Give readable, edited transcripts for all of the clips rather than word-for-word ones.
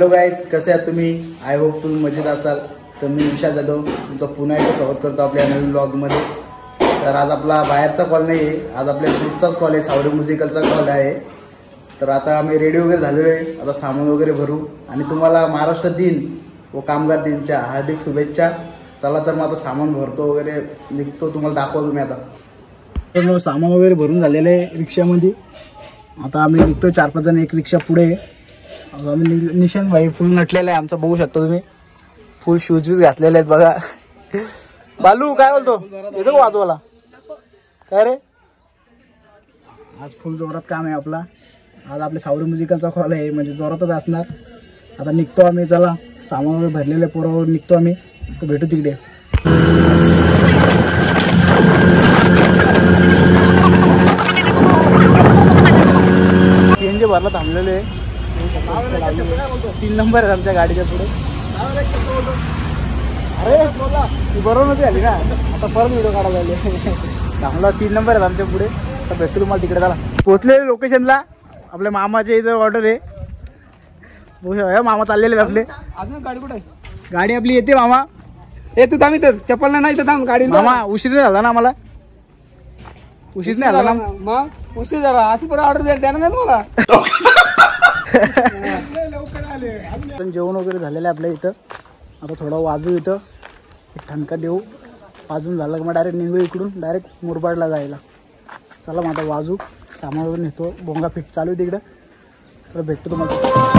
Hello guys, कसे आहात तुम्ही? आय होप तुम्ही मजेत असाल. तर मी विशाल जाधव तुमचं पुन्हा एकदा स्वागत करतो आपल्या नवीन ब्लॉगमध्ये. तर आज आपला बाहेरचा कॉल नाही आहे, आज आपल्या ग्रुपचाच कॉल आहे, सावडी म्युझिकलचा कॉल आहे. तर आता आम्ही रेडी वगैरे झालेलो आहे, आता सामान वगैरे भरू आणि तुम्हाला महाराष्ट्र दिन व कामगार दिनच्या हार्दिक शुभेच्छा. चला तर मग आता सामान भरतो वगैरे निघतो, तुम्हाला दाखवतो मी आता. तर मग सामान वगैरे भरून झालेलं आहे रिक्षामध्ये. आता आम्ही निघतो 4-5 जण एक रिक्षा पुढे. आम्ही निशांत भाई फुल नटलेला आहे आमचा, बघू शकता तुम्ही. फुल शूज बीज घातलेले आहेत बघा. बालू काय बोलतो, येतो का वाजवाला? काय रे, आज फुल जोरात काम आहे आपला. आज आपल्या सावडी म्युझिकलचा कॉल आहे, म्हणजे जोरातच असणार. आता निघतो आम्ही, चला सामान वगैरे भरलेले पोरावर निघतो आम्ही. तर भेटू तिकडे. सीएनजी भरला थांबलेले 3 नंबर आहे आमच्या गाडीच्या पुढे. अरे ती बरोबर नव्हती आली ना, आता परत व्हिडिओ काढायला आले. थांबला 3 नंबर आहेत आमच्या पुढे. तर भेटतो तुम्हाला तिकडे. चला पोहोचले लोकेशनला. आपल्या मामाच्या इथं ऑर्डर आहे. मामा चाललेले आपले. अजून गाडी कुठे आहे? गाडी आपली येते मामा. ए तू थांब इथं, चप्पल नाही इथं थांब. गाडी मामा उशीर नाही झाला ना, आम्हाला उशीर नाही झाला ना. मग उशीर झाला, अशी परत ऑर्डर द्या ना तुम्हाला. पण जेवण वगैरे झालेलं आहे आपल्या इथं. आता थोडं वाजू, इथं एक ठणका देऊ. वाजून झालं की मग डायरेक्ट निघू इकडून, डायरेक्ट मुरबाडला जायला. चला मग आता वाजू, सामान वगैरे नेतो. बोंगा फिट चालू आहे तिकडं. तर भेटतो तुम्हाला.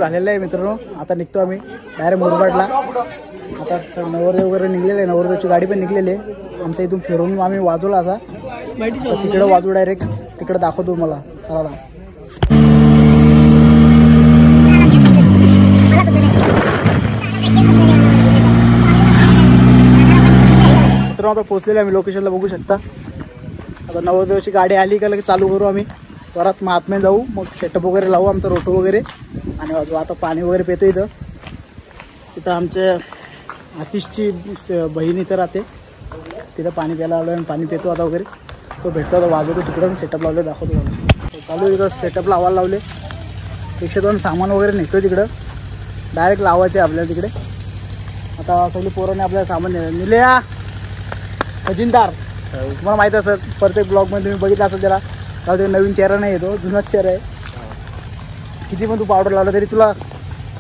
झालेलं आहे मित्रांनो. आता निघतो आम्ही डायरेक्ट मुरबाडला. आता नवरदेव वगैरे निघलेले आहे, नवरदेवची गाडी पण निघलेली आहे. आमच्या इथून फिरून आम्ही वाजवला आता. तिकडं वाजू, डायरेक्ट तिकडे दाखवतो मला. चला मित्रांनो, आता पोहोचलेले आम्ही लोकेशनला, बघू शकता. आता नवरदेवची गाडी आली का लगेच चालू करू आम्ही. परत महात्म्यात जाऊ, मग सेटअप वगैरे लावू आमचा रोटो वगैरे. आणि आता पाणी वगैरे पितो इथं. तिथं आमच्या आतिशची बहीण इथं राहते, तिथं पाणी प्यायला आलो आणि पाणी पितो आता वगैरे. तो भेटतो आता, वाजवतो तिकडं. सेटअप लावले, दाखवतो मला. चालू इथं सेटअप लावायला लावले. 102 सामान वगैरे निघतो तिकडं, डायरेक्ट लावायचे आपल्याला तिकडे. आता सगळी पोरांनी आपल्याला सामान निल्या अजिंदार तुम्हाला माहीत असेल, प्रत्येक ब्लॉगमध्ये तुम्ही बघितलं असेल. त्याला ते नवीन चेहरा नाही येतो, जुनाच चेहरा आहे. किती पण तू पावडर लावला तरी तुला.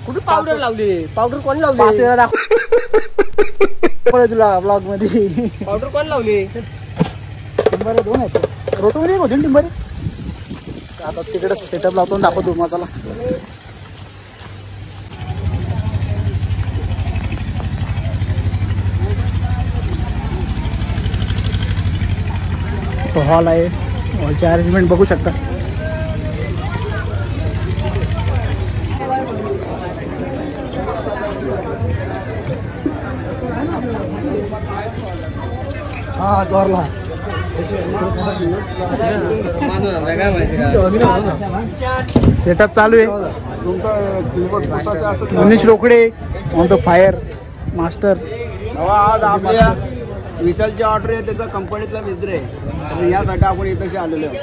कुठे पावडर लावली? पावडर कोण लावली? 5 वेळा दाखव तुला ब्लॉग मध्ये. पावडर कोण लावली? टिंबरे 2 आहेत, रोटो मध्ये होते टिंबरे. आता तिकडे सेटअप लावतो, दाखवतो मग. चला तो हॉल आहे, हॉलचे अरेंजमेंट बघू शकता. हा सेटअप चालू आहे. Manish Rokade on the fire master. आज आपल्या विशालची ऑर्डर आहे, त्याचा कंपनीतला मित्र आहे, तर यासाठी आपण इथेशी आलेलो आहोत.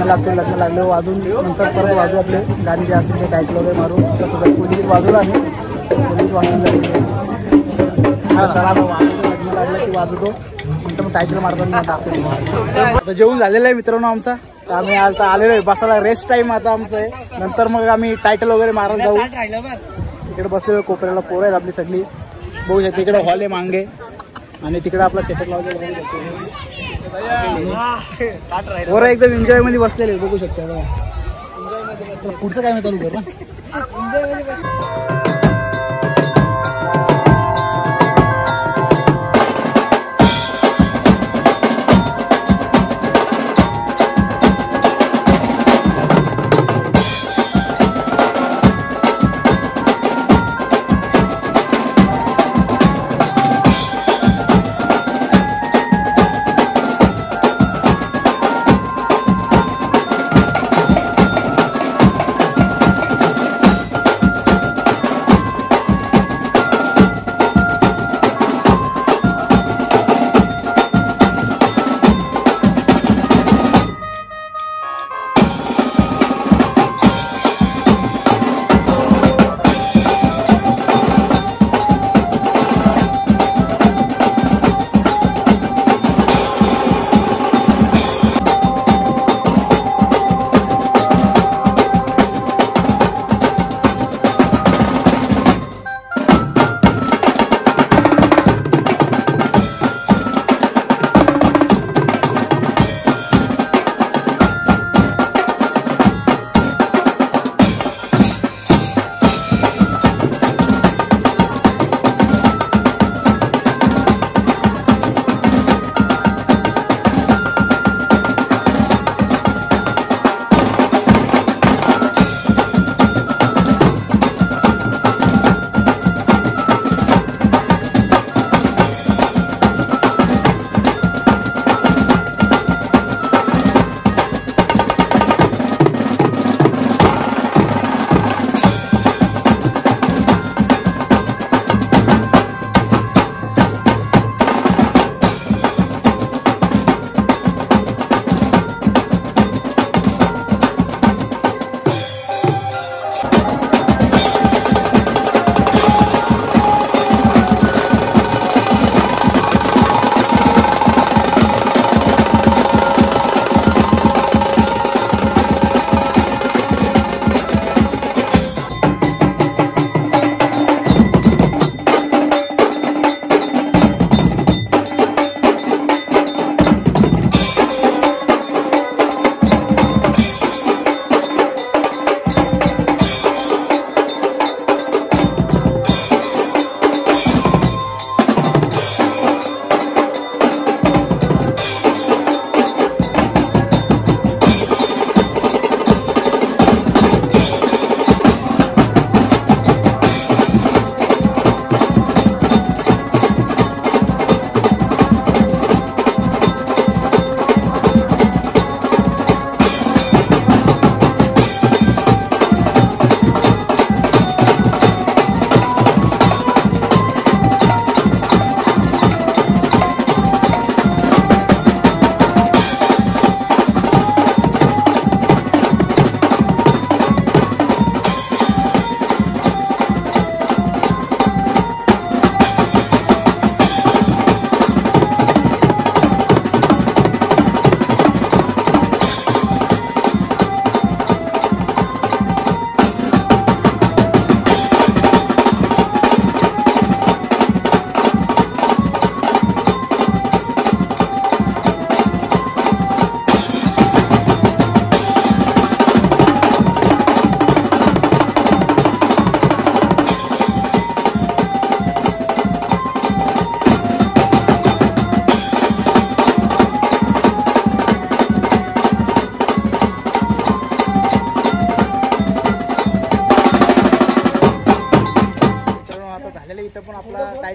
लग्न लागले वाजून नंतर परत वाजू आपले गाणी जे असतील ते टाईटल वगैरे मारू. तसं तर पोलीस वाजवलं आम्ही, पोलीस वाजून झाले चला लग्न लागलं की वाजवतो, नंतर मग टाईटल मारताना दाखवतो. आता जेवण झालेलं आहे मित्रांनो आमचा, तर आम्ही आता आलेलो आहे बसायला, रेस्ट टाईम आता आमचं आहे. नंतर मग आम्ही टायटल वगैरे मारायला जाऊ. तिकडे बसलेलो कोपऱ्याला पोरं आहेत आपली सगळी, बघू शकते. इकडे हॉल आहे मांगे आणि तिकडे आपला सेटअप लावलेला पोरं एकदम एन्जॉय मध्ये बसलेले बघू शकता. पुढचं काय मी चालू करू.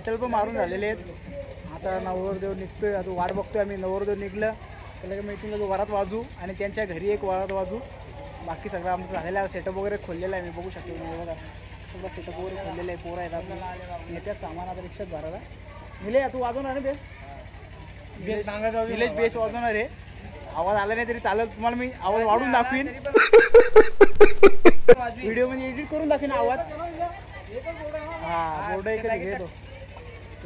सेटल पण मारून झालेले आहेत. आता नवरदेव निघतोय, आता वाट बघतोय आम्ही. नवरदेव निघलं त्याला मीटिंगला वरात वाजू आणि त्यांच्या घरी एक वरात वाजू. बाकी सगळं आमचं झालेलं आहे. सेटअप वगैरे खोललेलं आहे, मी बघू शकतो. बघा सगळं सेटअप वगैरे खोललेलं आहे. पोरं आहेत आपली, येत्या सामान आता रिक्षात भरायला. मिले तू वाजवणार आहे विलेज बेस वाजवणार आहे. आवाज आला नाही तरी चालेल, तुम्हाला मी आवाज वाढून दाखवीन. व्हिडिओ मध्ये एडिट करून दाखवीन आवाज. हा बोर्ड इकडे घेतो.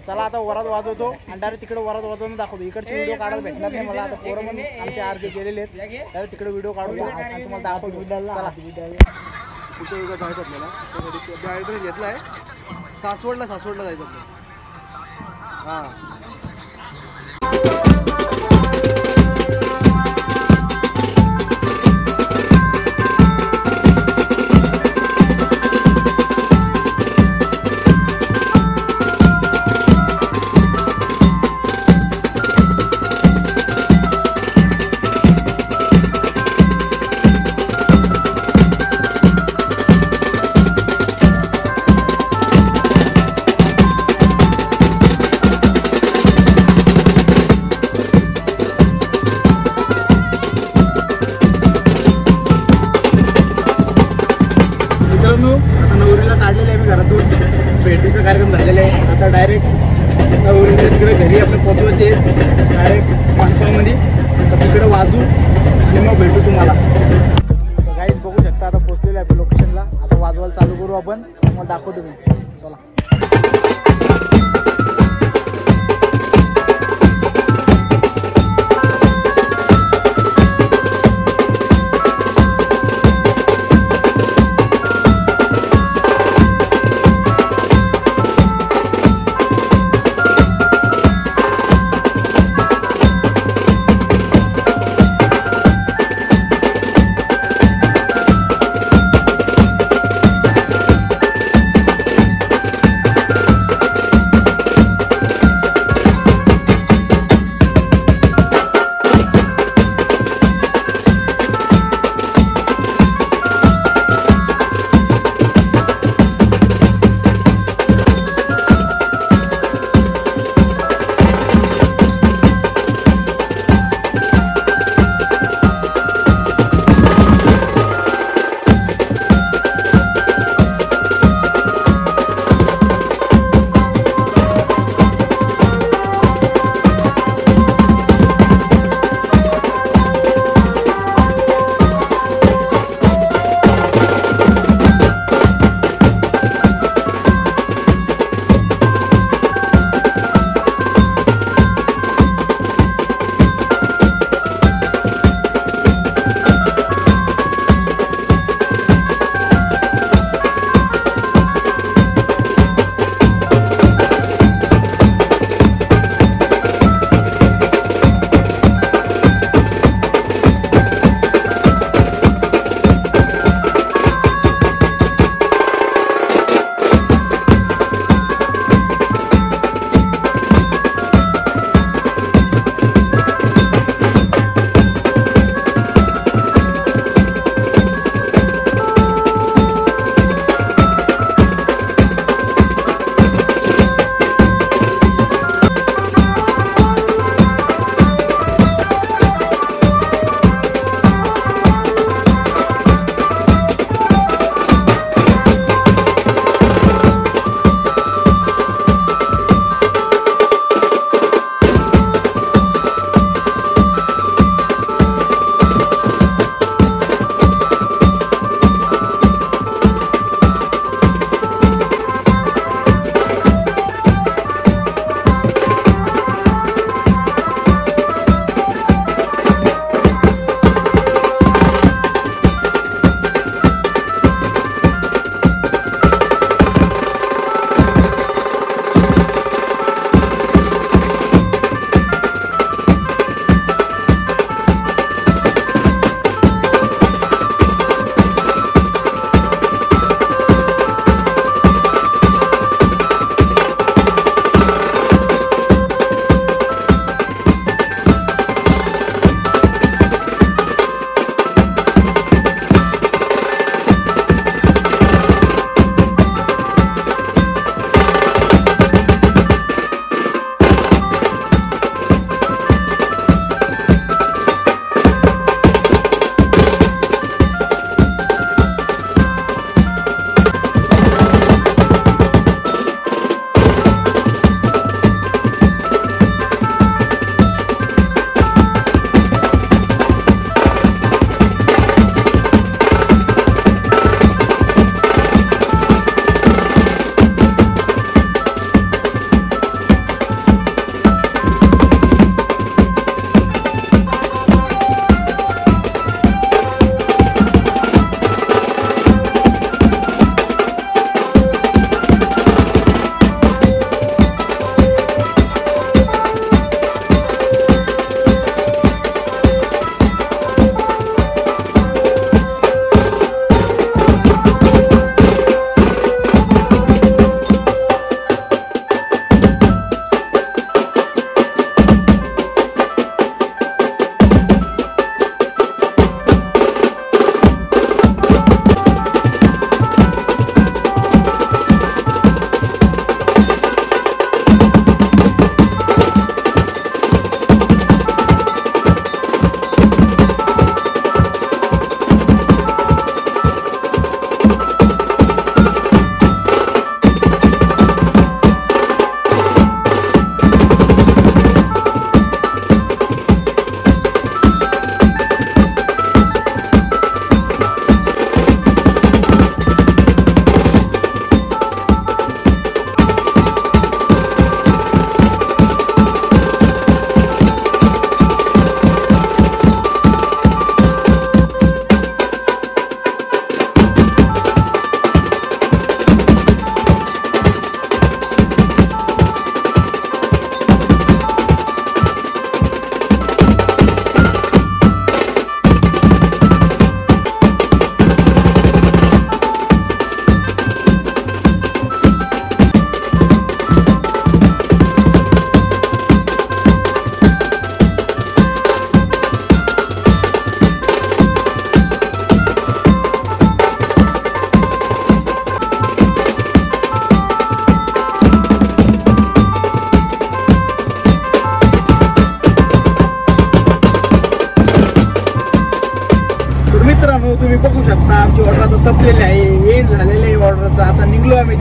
चला आता वरात वाजवतो आणि डायरेक्ट तिकडे वरात वाजवून दाखवतो. इकडचे व्हिडिओ काढायला भेटणार नाही मला. आता पोरं पण आमचे आरती गेलेले आहेत, डायरेक्ट तिकडे व्हिडिओ काढून आणि तुम्हाला दाखवतो. चला तिथे उगा जायचं आपल्याला. ॲड्रेस घेतला आहे सासवडला जायचं आपल्याला. हां आता नवरीला काढलेलं आहे मी घरातून. भेटीचा कार्यक्रम झालेला आहे. आता डायरेक्ट नवरीला तिकडे घरी आपल्या पोचवायचे डायरेक्ट कॉन्फर्ममध्ये. तर तिकडे वाजू आणि मग भेटू तुम्हाला. तर काहीच बघू शकता आता पोचलेलं आहे लोकेशनला. आता वाजवायला चालू करू आपण, मग दाखवतो मी. चला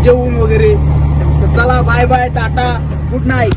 जेवून वगैरे. तर चला bye bye, tata, good night.